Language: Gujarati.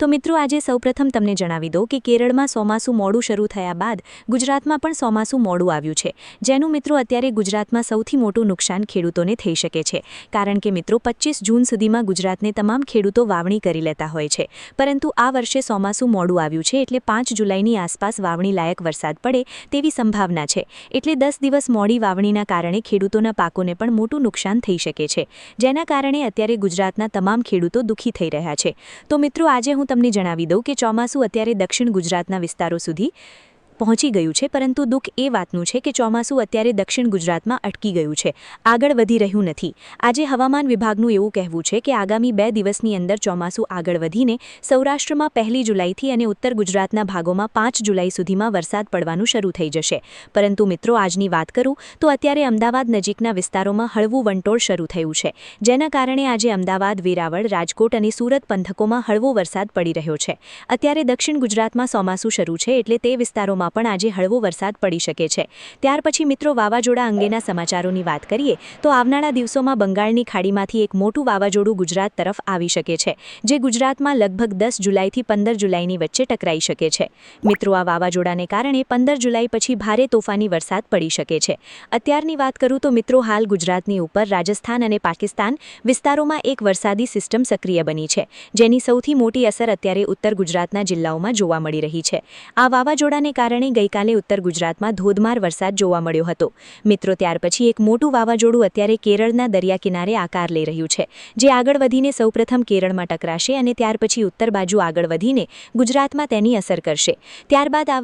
તો મિત્રો આજે સૌપ્રથમ તમને જણાવી દો કે કેરળમાં ચોમાસું મોડું શરૂ થયા બાદ ગુજરાતમાં પણ ચોમાસું મોડું આવ્યું છે, જેનું મિત્રો અત્યારે ગુજરાતમાં સૌથી મોટું નુકસાન ખેડૂતોને થઈ શકે છે, કારણ કે મિત્રો 25 જૂન સુધીમાં ગુજરાતને તમામ ખેડૂતો વાવણી કરી લેતા હોય છે, પરંતુ આ વર્ષે ચોમાસું મોડું આવ્યું છે એટલે 5 જુલાઈની આસપાસ વાવણી લાયક વરસાદ પડે તેવી સંભાવના છે, એટલે 10 દિવસ મોડી વાવણીના કારણે ખેડૂતોના પાકોને પણ મોટું નુકસાન થઈ શકે છે, જેના કારણે અત્યારે ગુજરાતના તમામ ખેડૂતો દુઃખી થઈ રહ્યા છે। તો મિત્રો આજે હું તમને જણાવી દઉં કે ચોમાસું અત્યારે દક્ષિણ ગુજરાતના વિસ્તારો સુધી પહોંચી ગયું છે, પરંતુ દુઃખ એ વાતનું છે કે ચોમાસું અત્યારે દક્ષિણ ગુજરાતમાં અટકી ગયું છે, આગળ વધી રહ્યું નથી। આજે હવામાન વિભાગનું એવું કહેવું છે કે આગામી 2 દિવસની અંદર ચોમાસું આગળ વધીને સૌરાષ્ટ્રમાં 1 જુલાઈથી અને ઉત્તર ગુજરાતના ભાગોમાં 5 જુલાઈ સુધીમાં વરસાદ પડવાનું શરૂ થઈ જશે, પરંતુ મિત્રો આજની વાત કરું તો અત્યારે અમદાવાદ નજીકના વિસ્તારોમાં હળવું વંટોળ શરૂ થયું છે, જેના કારણે આજે અમદાવાદ, વેરાવળ, રાજકોટ અને સુરત પંથકોમાં હળવો વરસાદ પડી રહ્યો છે। અત્યારે દક્ષિણ ગુજરાતમાં ચોમાસું શરૂ છે એટલે તે વિસ્તારોમાં પણ આજે હળવો વરસાદ પડી શકે છે। ત્યાર પછી મિત્રો વાવાઝોડા અંગેના સમાચારોની વાત કરીએ તો આવનારા દિવસોમાં બંગાળની ખાડીમાંથી એક મોટું વાવાઝોડું ગુજરાત તરફ આવી શકે છે, જે ગુજરાતમાં લગભગ 10 જુલાઈથી 15 જુલાઈની વચ્ચે ટકરાઈ શકે છે। મિત્રો આ વાવાઝોડાને કારણે 15 જુલાઈ પછી ભારે તોફાની વરસાદ પડી શકે છે। અત્યારની વાત કરું તો મિત્રો હાલ ગુજરાતની ઉપર રાજસ્થાન અને પાકિસ્તાન વિસ્તારોમાં એક વરસાદી સિસ્ટમ સક્રિય બની છે, જેની સૌથી મોટી અસર અત્યારે ઉત્તર ગુજરાતના જિલ્લાઓમાં જોવા મળી રહી છે। આ વાવાઝોડાને કારણે ગઈકાલે ઉત્તર ગુજરાતમાં ધોધમાર વરસાદ જોવા મળ્યો હતો। મિત્રો ત્યાર પછી એક મોટું વાવાઝોડું અત્યારે કેરળના દરિયા કિનારે આકાર લઈ રહ્યું છે, જે આગળ વધીને સૌપ્રથમ કેરળમાં ટકરાશે અને ત્યાર પછી ઉત્તર બાજુ આગળ વધીને ગુજરાતમાં તેની અસર કરશે। ત્યારબાદ આ